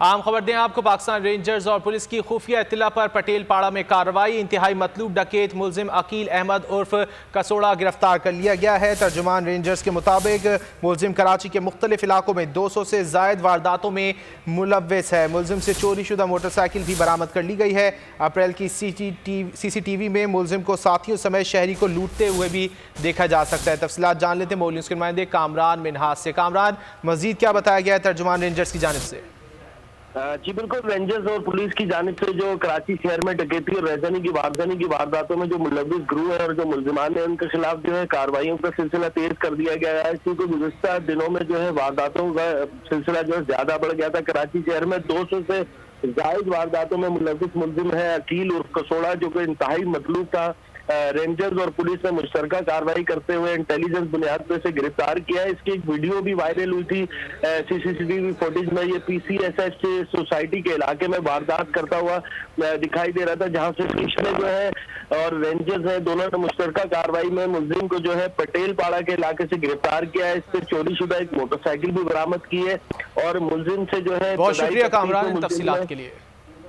आम खबर दें आपको, पाकिस्तान रेंजर्स और पुलिस की खुफिया इत्तला पर पटेल पाड़ा में कार्रवाई। इंतहाई मतलूब डकैत मुलजिम अकील अहमद उर्फ कसोड़ा गिरफ्तार कर लिया गया है। तर्जुमान रेंजर्स के मुताबिक मुलजिम कराची के मुख्तलिफ इलाकों में 200 से जायद वारदातों में मुलव्वस है। मुलजिम से चोरी शुदा मोटरसाइकिल भी बरामद कर ली गई है। अप्रैल की CCTV में मुलजिम को साथियों समेत शहरी को लूटते हुए भी देखा जा सकता है। तफसीलात जान लेते हैं मौली न्यूज़ के नुमाइंदे कामरान मिन्हास से। कामरान, मजीद क्या बताया गया है तर्जुमान रेंजर्स की जानिब से? जी बिल्कुल, रेंजर्स और पुलिस की जानिब से जो कराची शहर में डकैती और राजधानी की वारदातों में जो मुलव्विस ग्रुप है और जो मुलजिमान है उनके खिलाफ जो है कार्रवाइयों का सिलसिला तेज कर दिया गया है, क्योंकि गुज़िश्ता दिनों में जो है वारदातों का सिलसिला जो है ज्यादा बढ़ गया था। कराची शहर में 200 से जायद वारदातों में मुलव्विस मुलजिम है अकील उर्फ कसोड़ा, जो कि इंतहाई मतलूब था। रेंजर्स और पुलिस ने मुश्तरका कार्रवाई करते हुए इंटेलिजेंस बुनियाद पर से गिरफ्तार किया है। इसकी एक वीडियो भी वायरल हुई थी CCTV फुटेज में। ये PCSH सोसाइटी के इलाके में वारदात करता हुआ दिखाई दे रहा था, जहां से पुलिस ने जो है और रेंजर्स है दोनों ने मुश्तरका कार्रवाई में मुलजिम को जो है पटेल पाड़ा के इलाके से गिरफ्तार किया है। इससे चोरी शुदा एक मोटरसाइकिल भी बरामद की है और मुलजिम से जो है बहुत शुक्रिया कामरान तफसीलात के लिए।